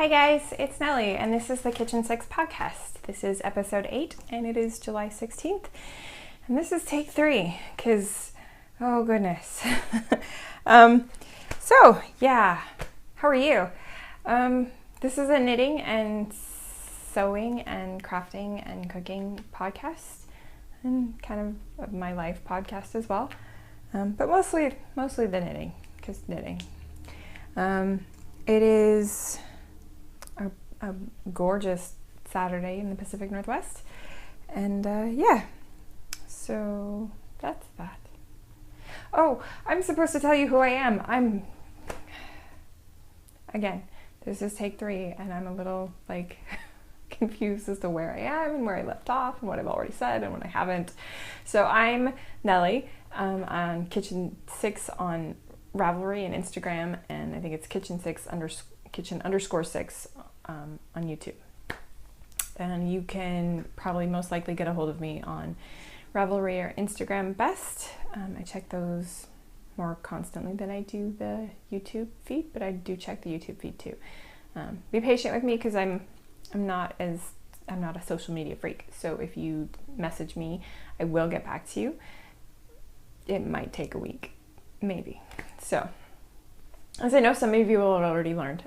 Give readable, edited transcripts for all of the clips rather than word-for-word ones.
Hi guys, it's Nellie, and this is the KitchenSix podcast. This is episode 8, and it is July 16th. And this is take 3, because, oh goodness. So, yeah, how are you? This is a knitting and sewing and crafting and cooking podcast, and kind of my life podcast as well. But mostly the knitting, because knitting. It is a gorgeous Saturday in the Pacific Northwest, and yeah, so that's that. Oh, I'm supposed to tell you who I am. Again, this is take 3, and I'm a little confused as to where I am and where I left off and what I've already said and what I haven't. So I'm Nellie on KitchenSix on Ravelry and Instagram, and I think it's kitchen_6 on YouTube. And you can probably most likely get a hold of me on Ravelry or Instagram best. I check those more constantly than I do the YouTube feed, but I do check the YouTube feed too. Be patient with me because I'm not a social media freak. So if you message me, I will get back to you. It might take a week, maybe. So, as I know some of you will have already learned,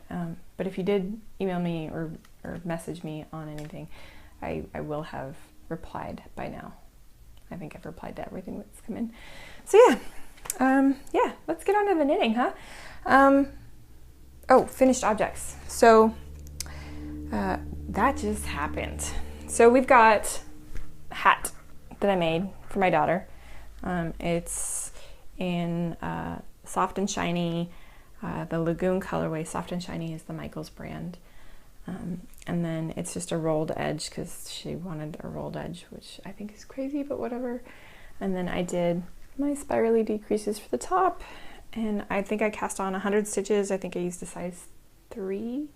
but if you did email me or message me on anything, I will have replied by now. I think I've replied to everything that's come in. So yeah, let's get on to the knitting, huh? Finished objects. So that just happened. So we've got a hat that I made for my daughter. It's in Soft and Shiny, the Lagoon colorway. Soft and Shiny is the Michaels brand. And then it's just a rolled edge because she wanted a rolled edge, which I think is crazy, but whatever. And then I did my spirally decreases for the top, and I think I cast on 100 stitches. I think I used a size 3,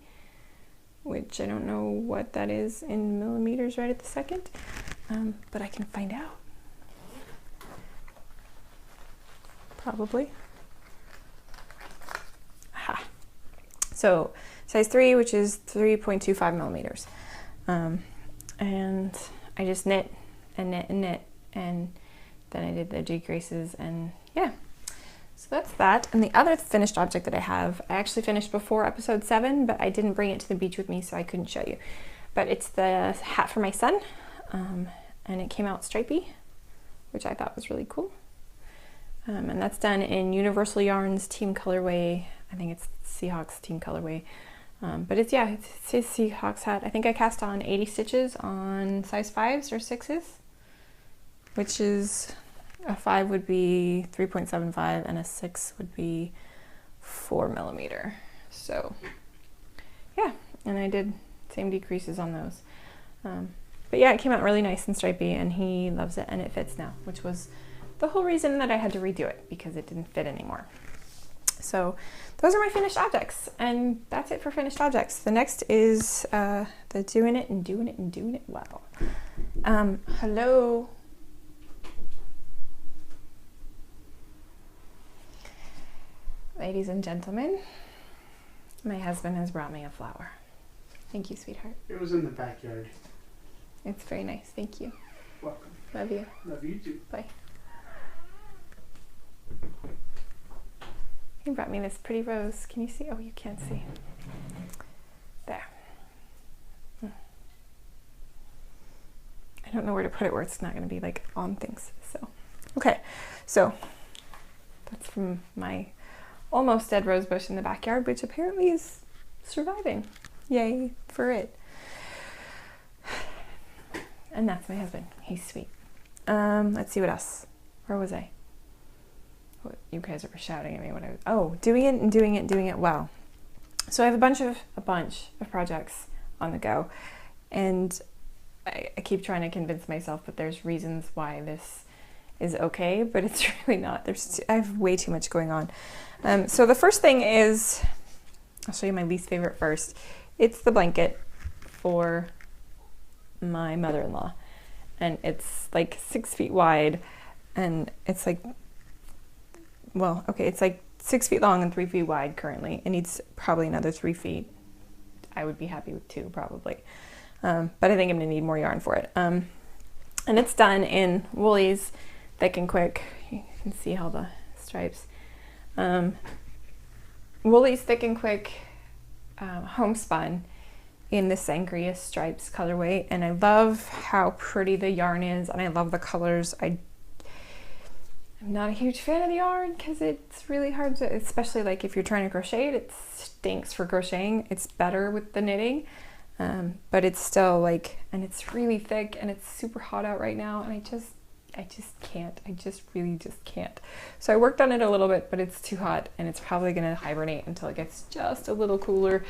which I don't know what that is in millimeters right at the second, but I can find out. Probably. Aha. So size 3, which is 3.25 millimeters. And I just knit and knit and knit, and then I did the decreases, and yeah. So that's that. And the other finished object that I have, I actually finished before episode 7, but I didn't bring it to the beach with me, so I couldn't show you. But it's the hat for my son, and it came out stripey, which I thought was really cool. And that's done in Universal Yarns Team Colorway. I think it's Seahawks Team Colorway. But it's a Seahawks hat. I think I cast on 80 stitches on size 5s or 6s, which is a 5 would be 3.75 and a 6 would be 4 millimeter. So yeah, and I did same decreases on those. But yeah, it came out really nice and stripey, and he loves it, and it fits now, which was the whole reason that I had to redo it, because it didn't fit anymore. So those are my finished objects, and that's it for finished objects. The next is the doing it well. Hello. Ladies and gentlemen, my husband has brought me a flower. Thank you, sweetheart. It was in the backyard. It's very nice. Thank you. Welcome. Love you. Love you too. Bye. He brought me this pretty rose. Can you see? Oh, you can't see. There. I don't know where to put it where it's not going to be on things. So, okay. So that's from my almost dead rose bush in the backyard, which apparently is surviving. Yay for it. And that's my husband. He's sweet. Let's see what else. Where was I? You guys are shouting at me when I was, doing it well. So I have a bunch of projects on the go, and I keep trying to convince myself that there's reasons why this is okay, but it's really not. I have way too much going on. So the first thing is, I'll show you my least favorite first. It's the blanket for my mother-in-law, and it's 6 feet wide, and it's it's 6 feet long and 3 feet wide currently. It needs probably another 3 feet I would be happy with 2 probably. But I think I'm gonna need more yarn for it. And it's done in Woolies Thick and Quick. You can see all the stripes. Woolies Thick and Quick homespun in the Sangria Stripes colorway, and I love how pretty the yarn is, and I love the colors. I'm not a huge fan of the yarn because it's really hard to, especially like if you're trying to crochet it stinks for crocheting. It's better with the knitting, but it's still like, and it's really thick, and it's super hot out right now, and I just can't. I just really just can't. So I worked on it a little bit, but it's too hot, and it's probably gonna hibernate until it gets just a little cooler,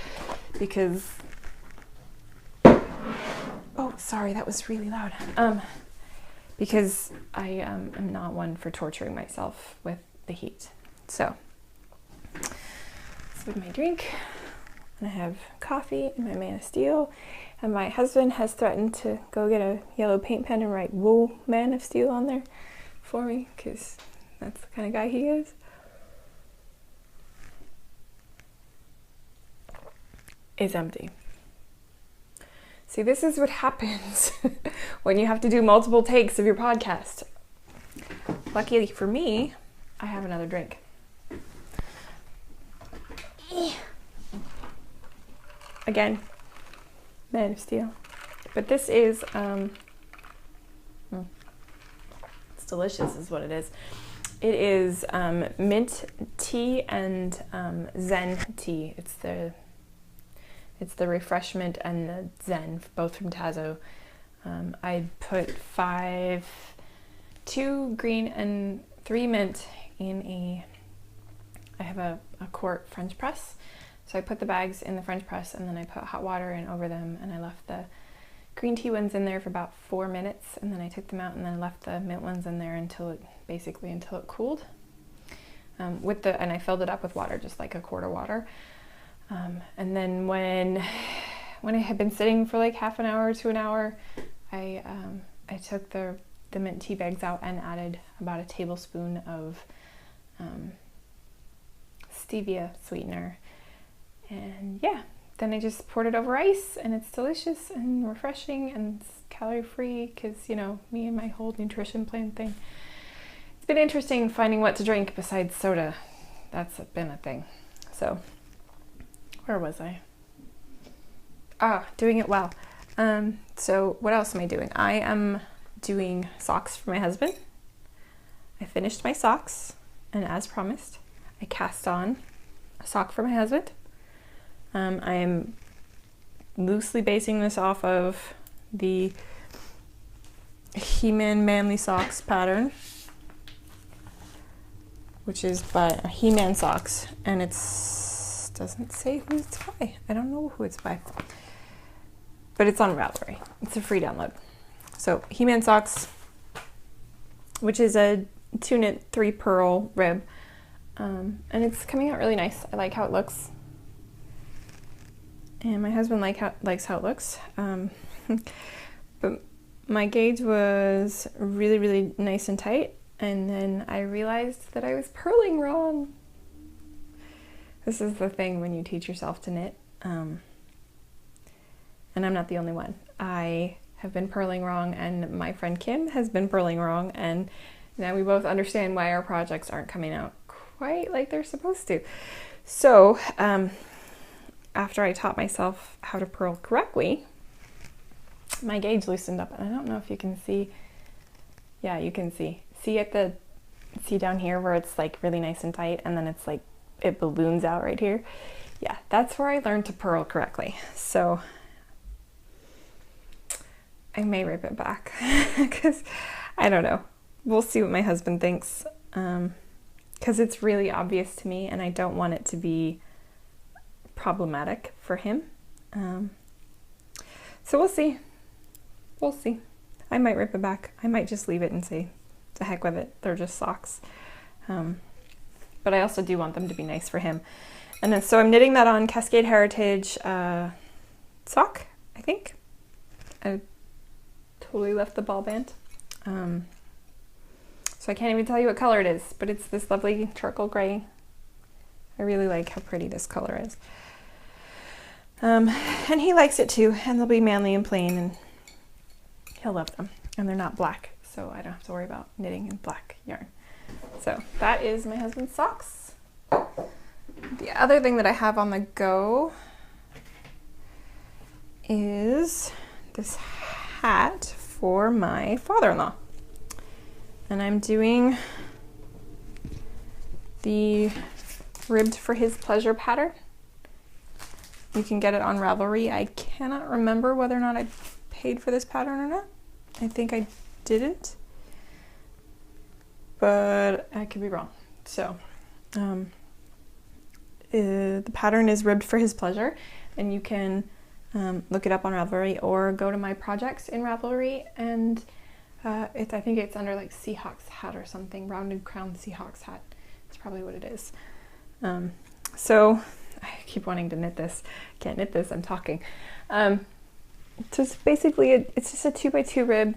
because oh, sorry, that was really loud. Because I am not one for torturing myself with the heat. So with my drink, and I have coffee and my Man of Steel, and my husband has threatened to go get a yellow paint pen and write "Wool Man of Steel" on there for me, because that's the kind of guy he is. It's empty. See, this is what happens when you have to do multiple takes of your podcast. Luckily for me, I have another drink. Again, Man of Steel. But this is, it's delicious is what it is. It is mint tea and Zen tea. It's the refreshment and the Zen, both from Tazo. I put 2 green and 3 mint in I have a quart French press. So I put the bags in the French press, and then I put hot water in over them, and I left the green tea ones in there for about 4 minutes, and then I took them out, and then I left the mint ones in there until it cooled. And I filled it up with water, just like a quart of water. And then when it had been sitting for like half an hour to an hour, I took the mint tea bags out and added about a tablespoon of stevia sweetener. And yeah, then I just poured it over ice, and it's delicious and refreshing, and it's calorie free, because, you know, me and my whole nutrition plan thing. It's been interesting finding what to drink besides soda. That's been a thing. So where was I? Doing it well. So what else am I doing? I am doing socks for my husband. I finished my socks, and as promised, I cast on a sock for my husband. I am loosely basing this off of the He-Man Manly Socks pattern, which is by He-Man Socks, and it's doesn't say who it's by. I don't know who it's by, but it's on Ravelry. It's a free download. So He-Man Socks, which is a 2-knit 3-purl rib, and it's coming out really nice. I like how it looks. And my husband likes how it looks. But my gauge was really, really nice and tight. And then I realized that I was purling wrong. This is the thing when you teach yourself to knit. And I'm not the only one. I have been purling wrong, and my friend Kim has been purling wrong. And now we both understand why our projects aren't coming out quite like they're supposed to. So, after I taught myself how to purl correctly, my gauge loosened up, and I don't know if you can see. Yeah, you can see. See down here where it's like really nice and tight, and then it's like it balloons out right here. Yeah, that's where I learned to purl correctly. So I may rip it back because I don't know. We'll see what my husband thinks, because it's really obvious to me, and I don't want it to be problematic for him. So we'll see. We'll see. I might rip it back. I might just leave it and say, to heck with it. They're just socks. But I also do want them to be nice for him. And then, so I'm knitting that on Cascade Heritage sock, I think. I totally left the ball band. So I can't even tell you what color it is, but it's this lovely charcoal gray. I really like how pretty this color is. And he likes it too, and they'll be manly and plain, and he'll love them. And they're not black, so I don't have to worry about knitting in black yarn. So that is my husband's socks. The other thing that I have on the go is this hat for my father-in-law. And I'm doing the ribbed for his pleasure pattern. You can get it on Ravelry. I cannot remember whether or not I paid for this pattern or not. I think I didn't, but I could be wrong. So the pattern is ribbed for his pleasure, and you can look it up on Ravelry or go to my projects in Ravelry, and I think it's under like Seahawks hat or something, rounded crown Seahawks hat. That's probably what it is. So I keep wanting to knit this. Can't knit this, I'm talking. Just basically, it's just a 2x2 rib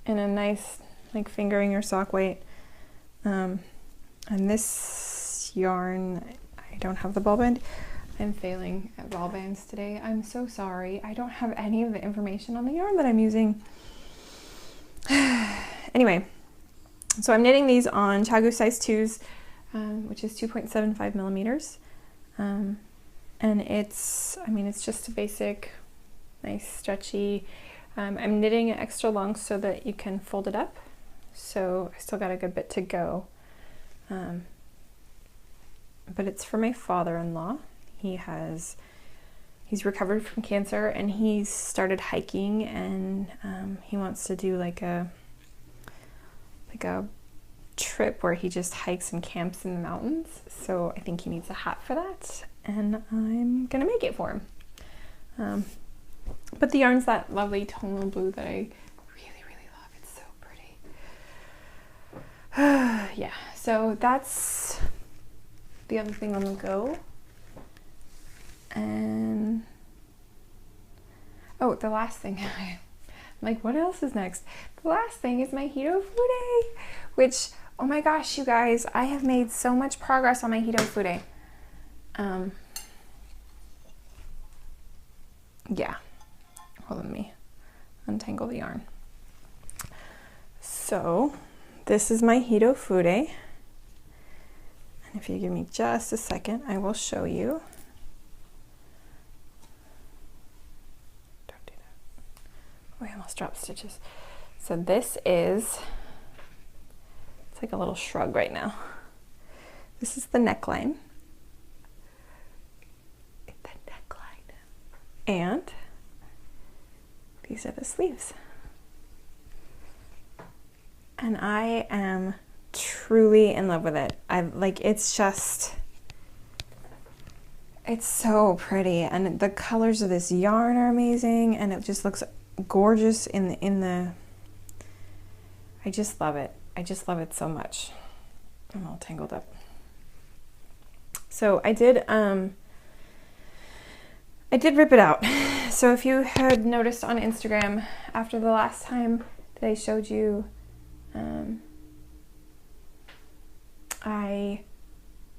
in a nice, like, fingering your sock weight. And this yarn, I don't have the ball band. I'm failing at ball bands today. I'm so sorry. I don't have any of the information on the yarn that I'm using. Anyway, so I'm knitting these on Chagu size 2s, which is 2.75 millimeters. And it's just a basic, nice, stretchy. I'm knitting it extra long so that you can fold it up. So I still got a good bit to go. But it's for my father-in-law. He's recovered from cancer, and he's started hiking, and he wants to do like a trip where he just hikes and camps in the mountains. So I think he needs a hat for that, and I'm gonna make it for him. But the yarn's that lovely tonal blue that I really love. It's so pretty. Yeah, so that's the other thing on the go. And oh, the last thing, I'm like, what else is next? The last thing is my Hito Fude, which, oh my gosh, you guys, I have made so much progress on my Hito Fude. Yeah, hold on, let me untangle the yarn. So this is my Hito Fude, and if you give me just a second, I will show you. Don't do that. Oh, I almost dropped stitches. So this is, it's like a little shrug right now. This is the neckline. And these are the sleeves. And I am truly in love with it. It's so pretty, and the colors of this yarn are amazing, and it just looks gorgeous in the I just love it. I just love it so much. I'm all tangled up. So I did rip it out. So if you had noticed on Instagram after the last time that I showed you, I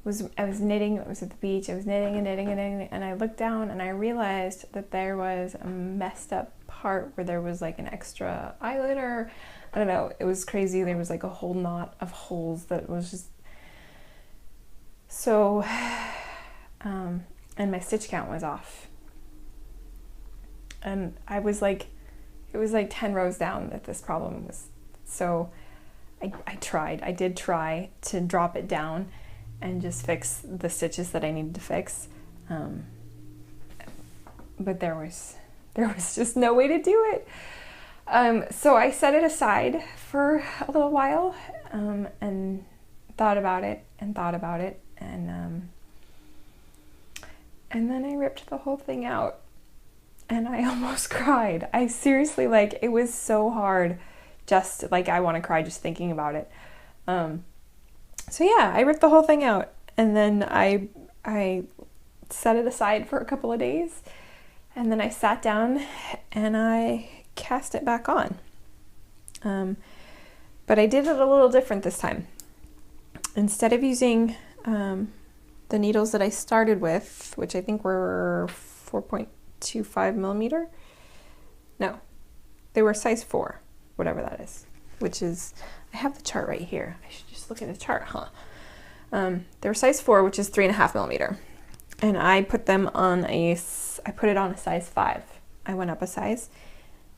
was knitting. It was at the beach. I was knitting and knitting and knitting, and I looked down and I realized that there was a messed up part where there was like an extra eyelet, or I don't know. It was crazy. There was like a whole knot of holes that was just so. And my stitch count was off. And I was like, it was like 10 rows down that this problem was. So I did try to drop it down and just fix the stitches that I needed to fix. But there was just no way to do it. So I set it aside for a little while, and thought about it, and then I ripped the whole thing out. And I almost cried. I seriously, like, it was so hard. Just like, I want to cry just thinking about it. So yeah, I ripped the whole thing out, and then I set it aside for a couple of days, and then I sat down and I cast it back on. But I did it a little different this time. Instead of using the needles that I started with, which I think were 4.25 millimeter. No, they were size 4, whatever that is, which is, I have the chart right here. I should just look at the chart, huh? They were size 4, which is 3.5 millimeter. And I put them on I put it on a size 5. I went up a size.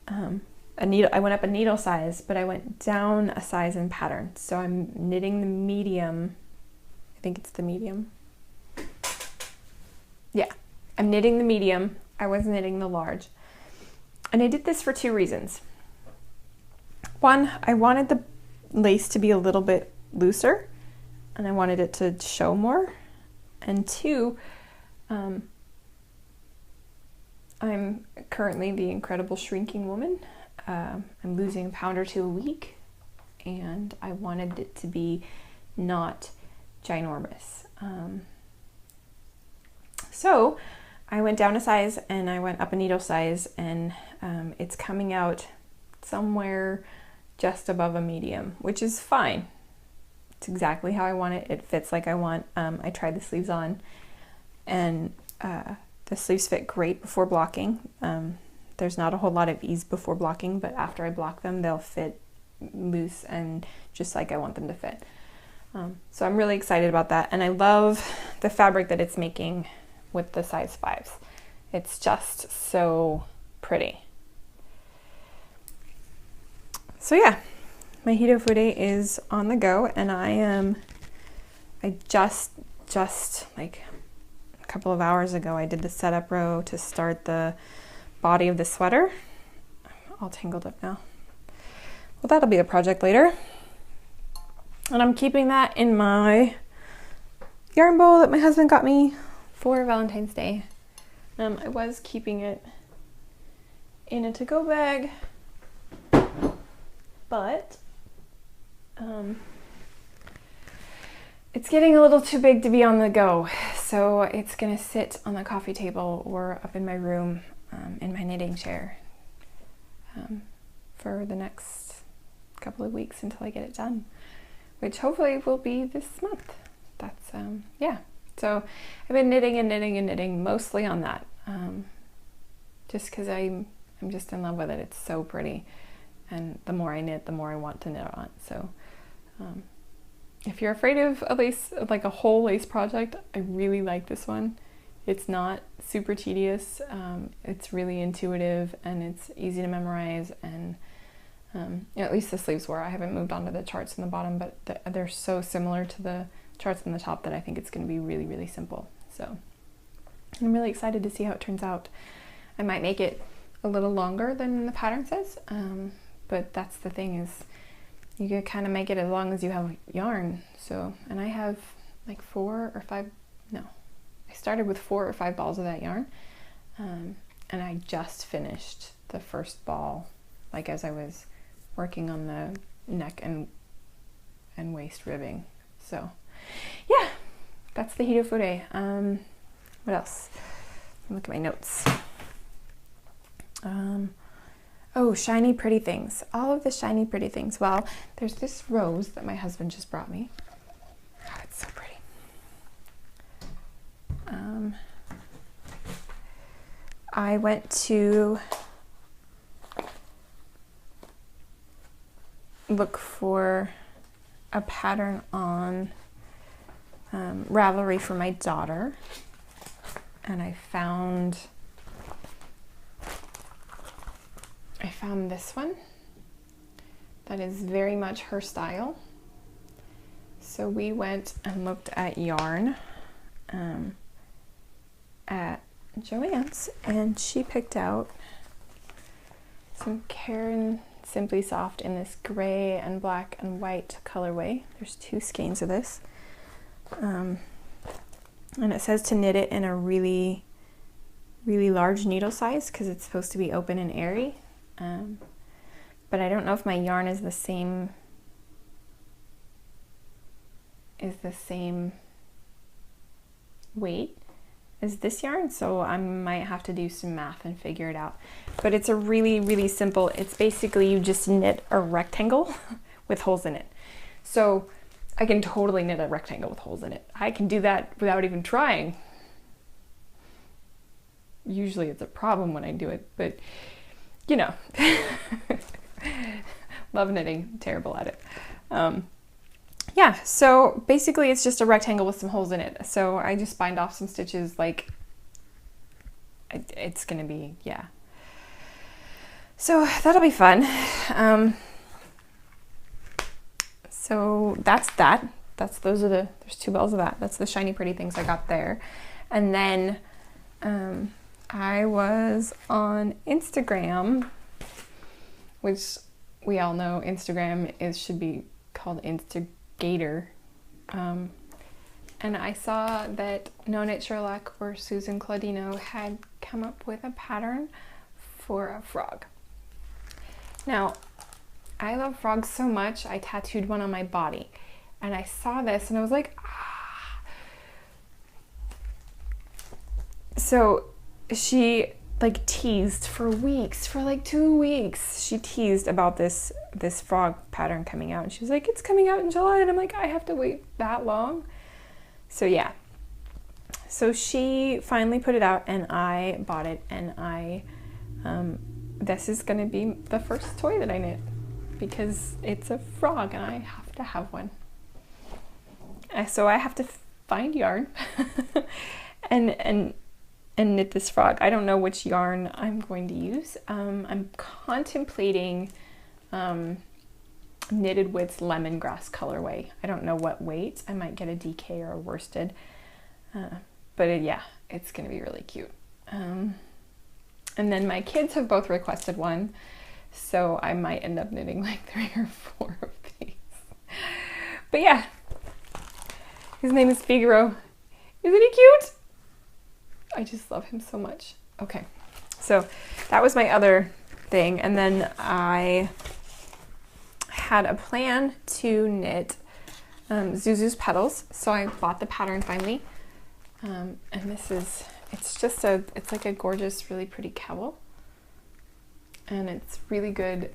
I went up a needle size, but I went down a size in pattern. So I'm knitting the medium. I think it's the medium. Yeah, I'm knitting the medium. I was knitting the large. And I did this for 2 reasons. One, I wanted the lace to be a little bit looser, and I wanted it to show more. And 2, I'm currently the incredible shrinking woman. I'm losing a pound or 2 a week, and I wanted it to be not ginormous. So I went down a size and I went up a needle size, and it's coming out somewhere just above a medium, which is fine. It's exactly how I want it. It fits like I want. I tried the sleeves on, and the sleeves fit great before blocking. There's not a whole lot of ease before blocking, but after I block them, they'll fit loose and just like I want them to fit. So I'm really excited about that, and I love the fabric that it's making with the size 5s. It's just so pretty. So yeah, my Hito Fude is on the go, and I just like a couple of hours ago, I did the setup row to start the body of the sweater. All tangled up now. Well, that'll be a project later. And I'm keeping that in my yarn bowl that my husband got me for Valentine's Day. I was keeping it in a to-go bag, but it's getting a little too big to be on the go. So it's gonna sit on the coffee table or up in my room in my knitting chair for the next couple of weeks until I get it done, which hopefully will be this month. That's yeah. So I've been knitting and knitting and knitting mostly on that, just because I'm just in love with it. It's so pretty, and the more I knit, the more I want to knit on. So if you're afraid of a lace, like a whole lace project, I really like this one. It's not super tedious. It's really intuitive, and it's easy to memorize, and at least the sleeves were. I haven't moved on to the charts in the bottom, but they're so similar to the charts in the top that I think it's going to be really, really simple. So I'm really excited to see how it turns out. I might make it a little longer than the pattern says, but that's the thing, is you can kind of make it as long as you have yarn. So, and I have like 4 or 5, no, I started with 4 or 5 balls of that yarn, and I just finished the first ball, like as I was working on the neck and waist ribbing. So yeah, that's the Hito Fude. What else? Look at my notes. Oh, shiny pretty things. All of the shiny pretty things. Well, there's this rose that my husband just brought me. Oh, it's so pretty. I went to look for a pattern on Ravelry for my daughter, and I found this one that is very much her style. So we went and looked at yarn at Joann's, and she picked out some Caron Simply Soft in this gray and black and white colorway. There's 2 skeins of this, and it says to knit it in a really, really large needle size because it's supposed to be open and airy. But I don't know if my yarn is the same weight as this yarn, so I might have to do some math and figure it out. But it's a really, really simple, it's basically you just knit a rectangle with holes in it. So I can totally knit a rectangle with holes in it. I can do that without even trying. usually it's a problem when I do it, but love knitting, terrible at it. Yeah, so basically it's just a rectangle with some holes in it. So I just bind off some stitches, like it's gonna be, yeah. So that'll be fun. So that's that. There's 2 balls of that. That's the shiny pretty things I got there. And then I was on Instagram, which we all know Instagram should be called Instagator. And I saw that No Knit Sherlock or Susan Claudino had come up with a pattern for a frog. Now, I love frogs so much, I tattooed one on my body. And I saw this and I was like, ah. So she like teased for weeks, for like 2 weeks. She teased about this frog pattern coming out. And she was like, it's coming out in July. And I'm like, I have to wait that long? So yeah. So she finally put it out and I bought it, and this is going to be the first toy that I knit because it's a frog and I have to have one. So I have to find yarn and knit this frog. I don't know which yarn I'm going to use. I'm contemplating Knitted Wits lemongrass colorway. I don't know what weight. I might get a DK or a worsted. But yeah, it's going to be really cute. And then my kids have both requested one, so I might end up knitting like 3 or 4 of these. But yeah, his name is Figaro. Isn't he cute? I just love him so much. Okay, so that was my other thing. And then I had a plan to knit Zuzu's petals. So I bought the pattern finally. And it's like a gorgeous, really pretty cowl. And it's really good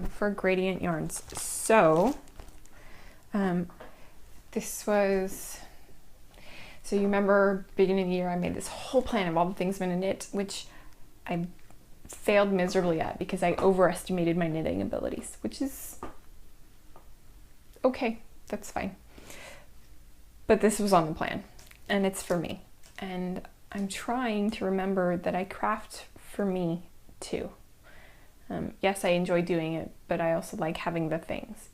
for gradient yarns. So so you remember beginning of the year I made this whole plan of all the things I'm going to knit, which I failed miserably at because I overestimated my knitting abilities, which is okay, that's fine. But this was on the plan and it's for me. And I'm trying to remember that I craft for me too. Yes, I enjoy doing it, but I also like having the things.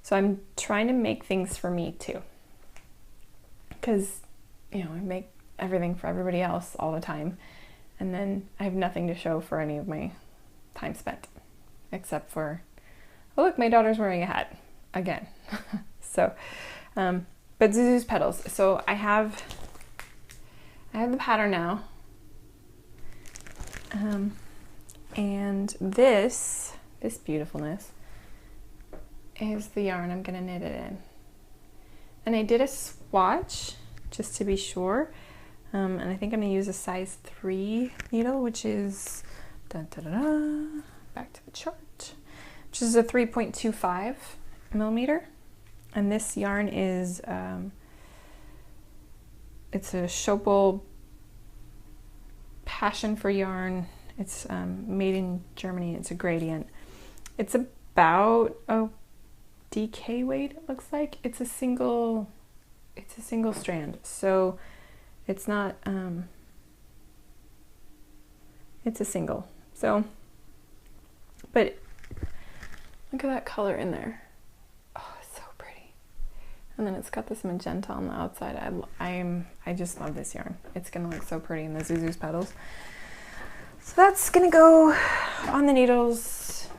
So I'm trying to make things for me too. Because, I make everything for everybody else all the time. And then I have nothing to show for any of my time spent. Except for, oh look, my daughter's wearing a hat. Again. So, but Zuzu's petals. So I have the pattern now. And this beautifulness is the yarn I'm going to knit it in. And I did a swatch just to be sure. And I think I'm going to use a size 3 needle, which is, back to the chart, which is a 3.25 millimeter. And this yarn is, it's a Schopel Passion for Yarn. It's made in Germany. It's a gradient. It's about a DK weight, it looks like. It's a single strand. So it's not, it's a single. So, but look at that color in there. Oh, it's so pretty. And then it's got this magenta on the outside. I just love this yarn. It's gonna look so pretty in the Zuzu's petals. So that's gonna go on the needles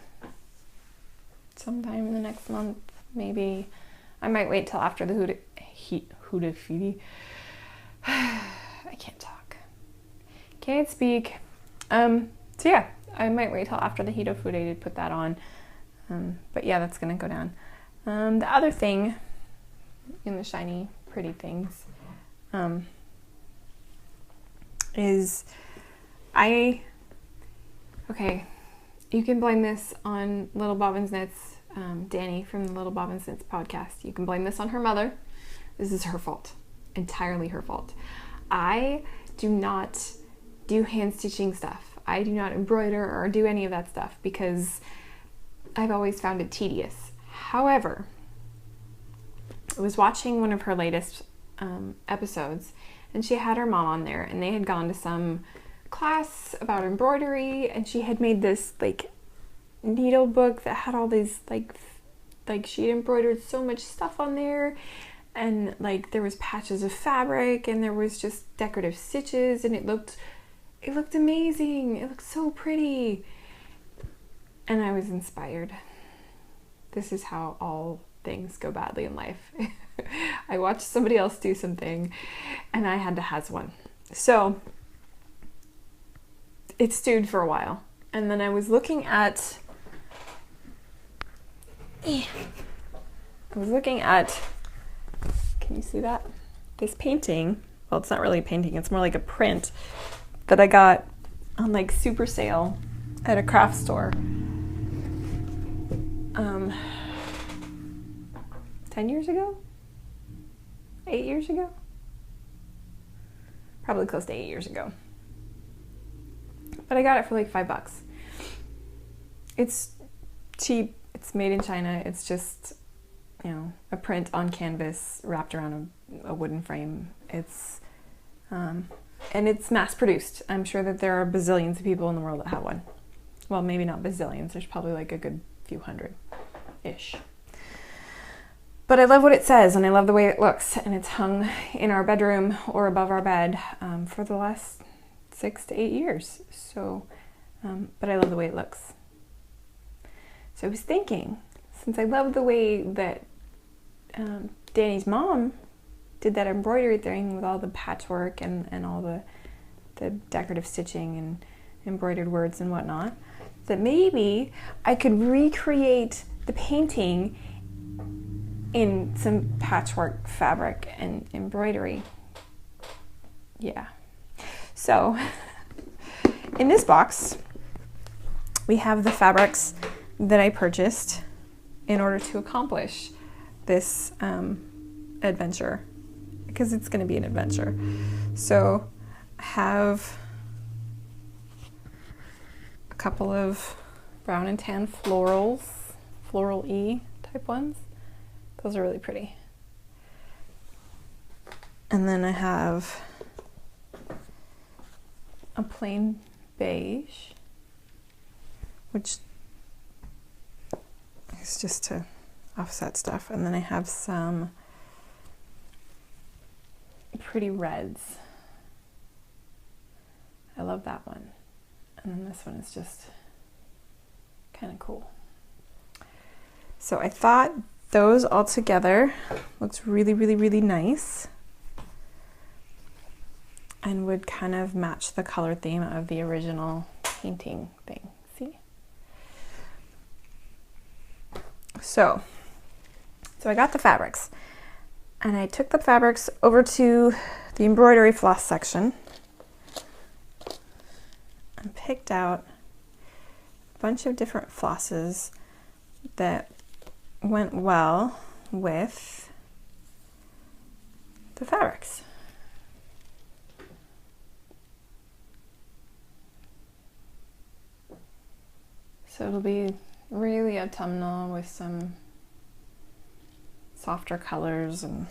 sometime in the next month, maybe. I might wait till after the Huda Fidi. I can't talk. Can't speak. So yeah, I might wait till after the Huda Fidi to put that on. But yeah, that's gonna go down. The other thing in the shiny, pretty things is okay, you can blame this on Little Bobbins Knits, Danny from the Little Bobbins Knits podcast. You can blame this on her mother. This is her fault, entirely her fault. I do not do hand stitching stuff. I do not embroider or do any of that stuff because I've always found it tedious. However, I was watching one of her latest episodes, and she had her mom on there, and they had gone to some class about embroidery, and she had made this like needle book that had all these like she had embroidered so much stuff on there, and like there was patches of fabric, and there was just decorative stitches, and it looked amazing. It looked so pretty, and I was inspired. This is how all things go badly in life. I watched somebody else do something and I had to have one. So it stewed for a while. And then I was looking at can you see that? This painting. Well, it's not really a painting, it's more like a print that I got on like super sale at a craft store. 10 years ago? 8 years ago? Probably close to 8 years ago. But I got it for like $5. It's cheap, it's made in China, it's just, you know, a print on canvas wrapped around a wooden frame. It's, and it's mass produced. I'm sure that there are bazillions of people in the world that have one. Well, maybe not bazillions, there's probably like a good few hundred-ish. But I love what it says, and I love the way it looks, and it's hung in our bedroom or above our bed for the last 6 to 8 years. So, but I love the way it looks. So I was thinking, since I love the way that Danny's mom did that embroidery thing with all the patchwork and all the decorative stitching and embroidered words and whatnot, that maybe I could recreate the painting in some patchwork fabric and embroidery. Yeah. So in this box, we have the fabrics that I purchased in order to accomplish this adventure, because it's going to be an adventure. So I have a couple of brown and tan florals, floral E type ones. Those are really pretty. And then I have a plain beige, which is just to offset stuff. And then I have some pretty reds. I love that one. And then this one is just kind of cool. So I thought those all together looks really, really, really nice and would kind of match the color theme of the original painting thing. See? So I got the fabrics, and I took the fabrics over to the embroidery floss section and picked out a bunch of different flosses that went well with the fabrics. So it'll be really autumnal with some softer colors, and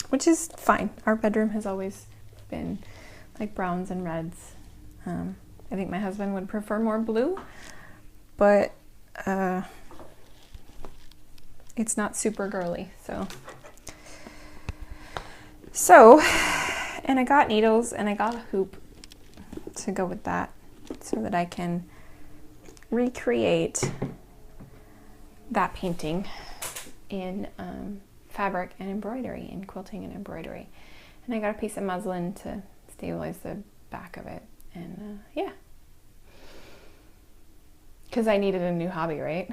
which is fine. Our bedroom has always been like browns and reds. I think my husband would prefer more blue, but it's not super girly, so and I got needles and I got a hoop to go with that so that I can recreate that painting in fabric and embroidery, in quilting and embroidery. And I got a piece of muslin to stabilize the back of it, and yeah, because I needed a new hobby, right?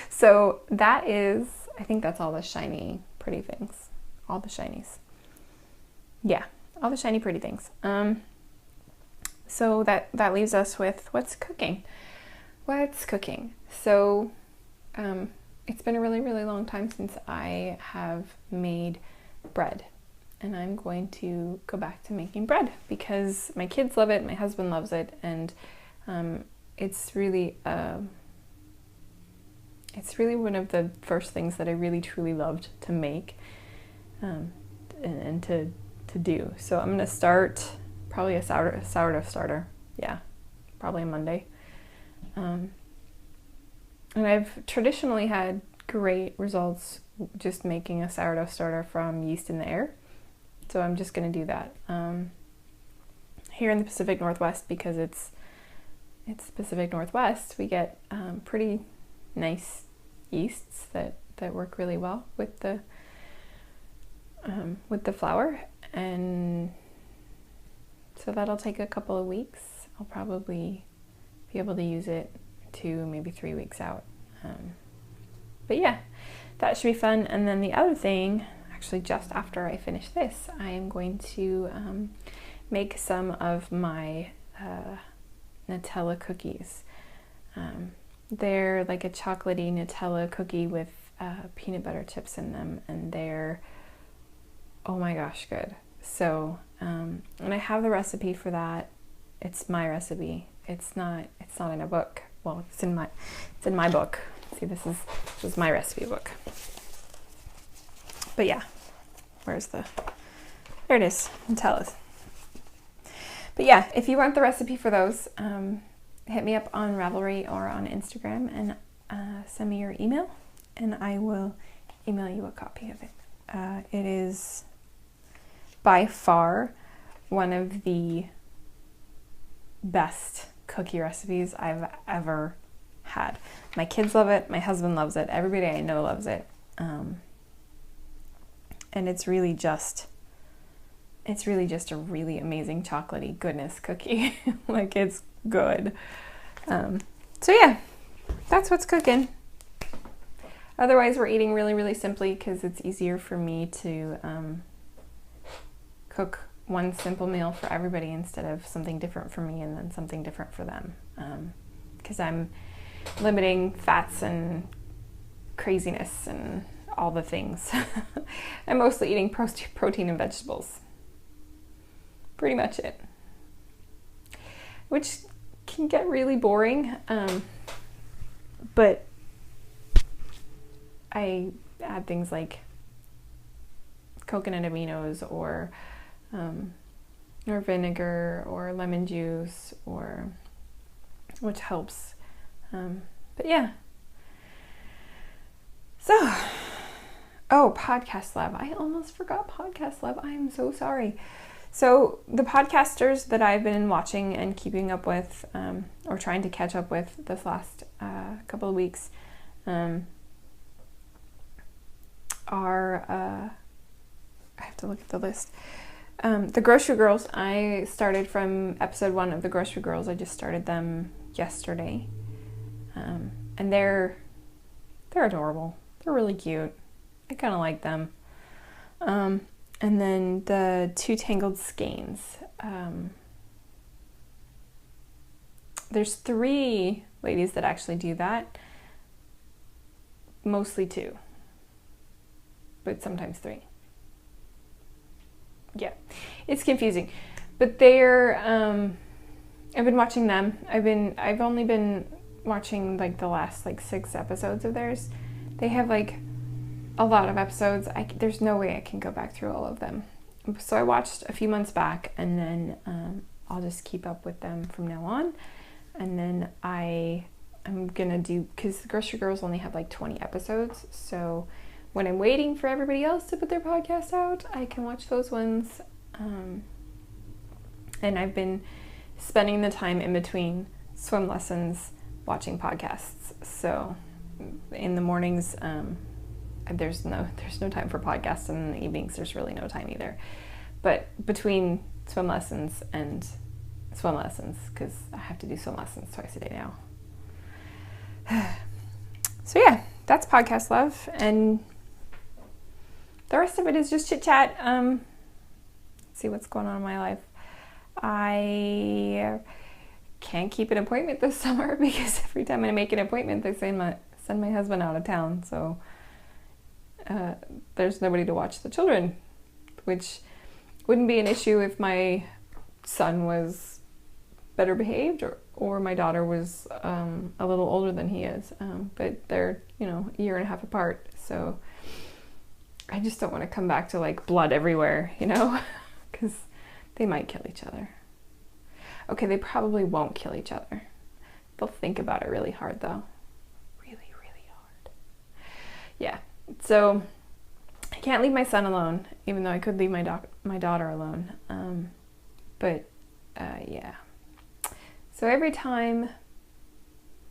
So that is, I think that's all the shiny, pretty things. All the shinies. Yeah, all the shiny, pretty things. So that leaves us with what's cooking. What's cooking? So it's been a really, really long time since I have made bread. and I'm going to go back to making bread because my kids love it, my husband loves it, and it's really one of the first things that I really truly loved to make and to do. So I'm gonna start probably a sourdough starter. Yeah, probably Monday. And I've traditionally had great results just making a sourdough starter from yeast in the air. So I'm just going to do that here in the Pacific Northwest, because it's Pacific Northwest. We get pretty nice yeasts that work really well with the flour, and so that'll take a couple of weeks. I'll probably be able to use it 2, maybe 3 weeks out. But yeah, that should be fun. And then the other thing, actually just after I finish this, I am going to make some of my Nutella cookies. They're like a chocolatey Nutella cookie with peanut butter chips in them, and they're, oh my gosh, good. So, and I have the recipe for that. It's my recipe. It's not in a book. Well, it's in my book. See, this is my recipe book. But yeah, there it is, Nutellas. But yeah, if you want the recipe for those, hit me up on Ravelry or on Instagram and send me your email, and I will email you a copy of it. It is by far one of the best cookie recipes I've ever had. My kids love it, my husband loves it, everybody I know loves it, and it's really just a really amazing chocolatey goodness cookie. Like, it's good. So yeah, that's what's cooking. Otherwise, we're eating really, really simply because it's easier for me to cook one simple meal for everybody instead of something different for me and then something different for them. Because I'm limiting fats and craziness and all the things. I'm mostly eating protein and vegetables. Pretty much it. Which can get really boring, but I add things like coconut aminos or vinegar or lemon juice, which helps. But yeah. So, Podcast Lab. I almost forgot Podcast Lab. I am so sorry. So the podcasters that I've been watching and keeping up with, or trying to catch up with this last couple of weeks, are, I have to look at the list. The Grocery Girls. I started from episode 1 of the Grocery Girls. I just started them yesterday. And they're adorable. They're really cute. I kind of like them. And then the Two Tangled Skeins. There's 3 ladies that actually do that. Mostly 2. But sometimes 3. Yeah, it's confusing. But they're, I've been watching them. I've only been watching like the last like 6 episodes of theirs. They have like a lot of episodes. There's no way I can go back through all of them. So I watched a few months back, and then I'll just keep up with them from now on. And then I'm gonna do, because the Grocery Girls only have like 20 episodes, so when I'm waiting for everybody else to put their podcast out, I can watch those ones. And I've been spending the time in between swim lessons watching podcasts. So in the mornings, there's no time for podcasts, and in the evenings there's really no time either. But between swim lessons and swim lessons, because I have to do swim lessons twice a day now. So yeah, that's Podcast Love, and the rest of it is just chit chat. See what's going on in my life. I can't keep an appointment this summer because every time I make an appointment, they send my husband out of town. So there's nobody to watch the children. which wouldn't be an issue if my son was better behaved or my daughter was a little older than he is. But they're, a year and a half apart. So I just don't want to come back to like blood everywhere, because they might kill each other. Okay, they probably won't kill each other. They'll think about it really hard though. Really, really hard. Yeah, so I can't leave my son alone, even though I could leave my daughter alone. Yeah. So every time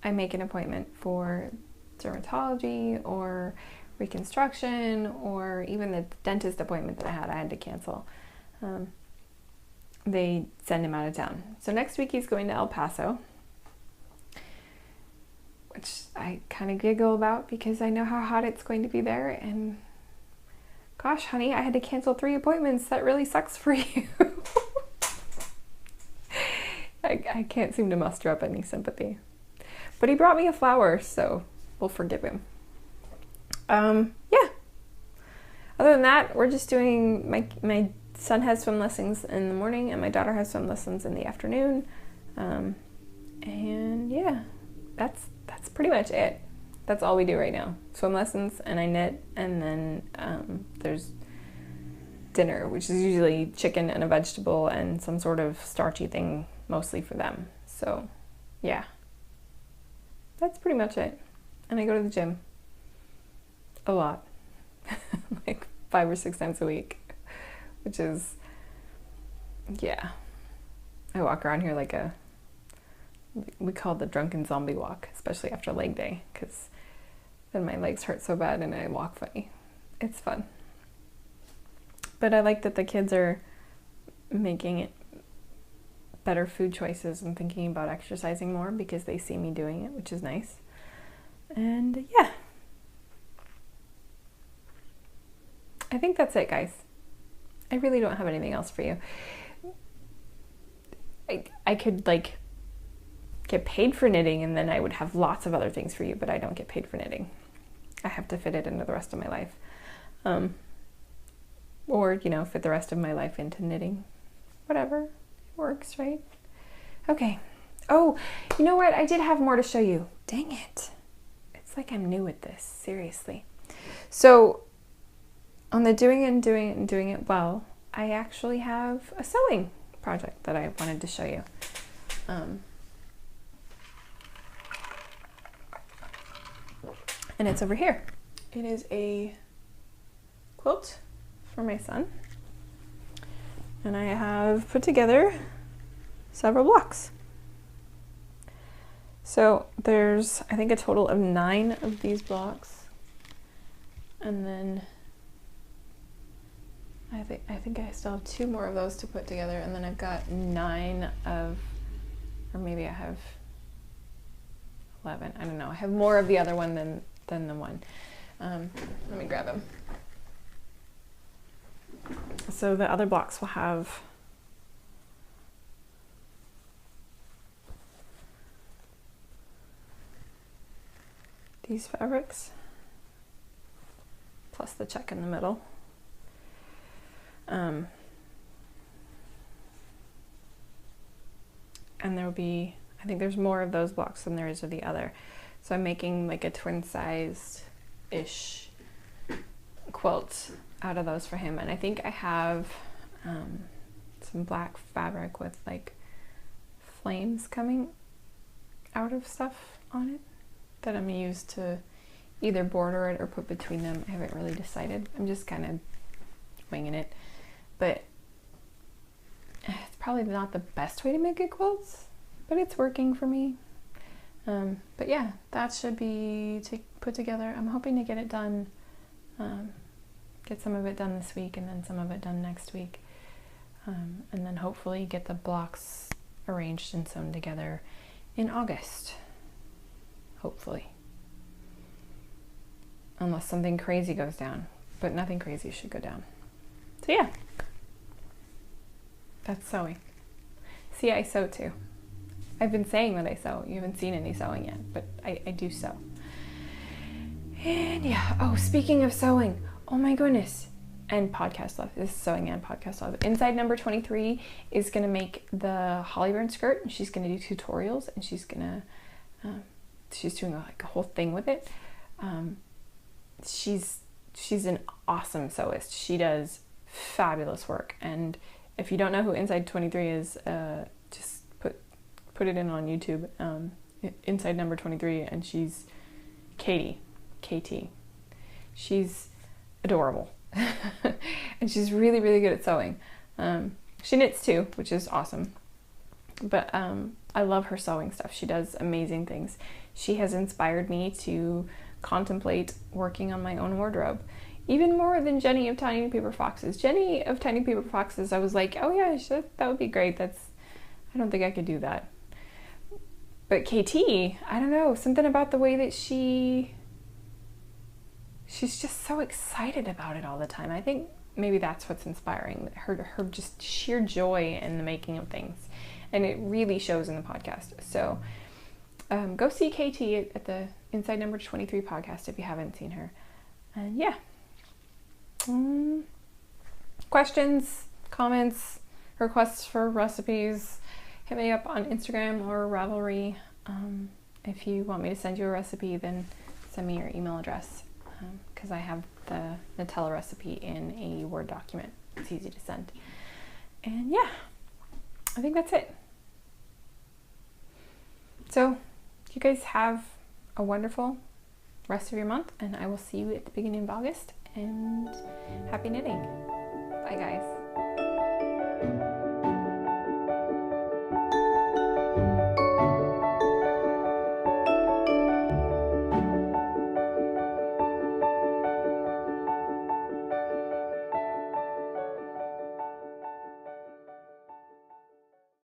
I make an appointment for dermatology or reconstruction or even the dentist appointment that I had to cancel, they send him out of town. So next week he's going to El Paso, which I kind of giggle about because I know how hot it's going to be there. And gosh, honey, I had to cancel 3 appointments. That really sucks for you. I can't seem to muster up any sympathy. But he brought me a flower, so we'll forgive him. Yeah. Other than that, we're just doing, my son has swim lessons in the morning and my daughter has swim lessons in the afternoon. And yeah, that's pretty much it. That's all we do right now. Swim lessons, and I knit, and then there's dinner, which is usually chicken and a vegetable and some sort of starchy thing, mostly for them. So yeah, that's pretty much it. And I go to the gym a lot, like 5 or 6 times a week, which is, yeah. I walk around here like we call it the drunken zombie walk, especially after leg day, because then my legs hurt so bad and I walk funny. It's fun. But I like that the kids are making it better food choices and thinking about exercising more because they see me doing it, which is nice. And yeah, I think that's it, guys. I really don't have anything else for you. I could like get paid for knitting and then I would have lots of other things for you, but I don't get paid for knitting. I have to fit it into the rest of my life. Or, fit the rest of my life into knitting. Whatever. It works, right? Okay. Oh, you know what? I did have more to show you. Dang it. It's like I'm new at this. Seriously. So, on the doing it well, I actually have a sewing project that I wanted to show you. And it's over here. It is a quilt for my son. And I have put together several blocks. So there's, I think, a total of 9 of these blocks. And then I think I still have 2 more of those to put together, and then I've got 9 of, or maybe I have 11. I don't know. I have more of the other one than the one. Let me grab them. So the other blocks will have these fabrics plus the check in the middle. And there will be, I think there's more of those blocks than there is of the other. So I'm making like a twin-sized-ish quilt out of those for him. And I think I have some black fabric with like flames coming out of stuff on it that I'm going to use to either border it or put between them. I haven't really decided. I'm just kind of winging it. But it's probably not the best way to make a quilt, but it's working for me. But yeah, that should be put together. I'm hoping to get it done, get some of it done this week and then some of it done next week. And then hopefully get the blocks arranged and sewn together in August. Hopefully. Unless something crazy goes down, but nothing crazy should go down. So yeah, that's sewing. See, I sew too. I've been saying that I sew. You haven't seen any sewing yet, but I do sew. And yeah, oh, speaking of sewing, oh my goodness. and podcast love. This is sewing and podcast love. Inside number 23 is going to make the Hollyburn skirt, and she's going to do tutorials, and she's doing like a whole thing with it. She's an awesome sewist. She does fabulous work, and if you don't know who Inside 23 is, just put it in on YouTube. Inside number 23, and she's KT. She's adorable. And she's really, really good at sewing. She knits too, which is awesome. But I love her sewing stuff. She does amazing things. She has inspired me to contemplate working on my own wardrobe, even more than Jenny of Tiny Paper Foxes. Jenny of Tiny Paper Foxes, I was like, oh yeah, that would be great. I don't think I could do that. But KT, I don't know, something about the way that she's just so excited about it all the time. I think maybe that's what's inspiring, her just sheer joy in the making of things. And it really shows in the podcast. So go see KT at the Inside Number 23 podcast if you haven't seen her. And yeah. Questions, comments, requests for recipes, hit me up on Instagram or Ravelry. If you want me to send you a recipe, then send me your email address, because I have the Nutella recipe in a Word document. It's easy to send. And yeah, I think that's it. So you guys have a wonderful rest of your month, and I will see you at the beginning of August, and happy knitting. Bye guys.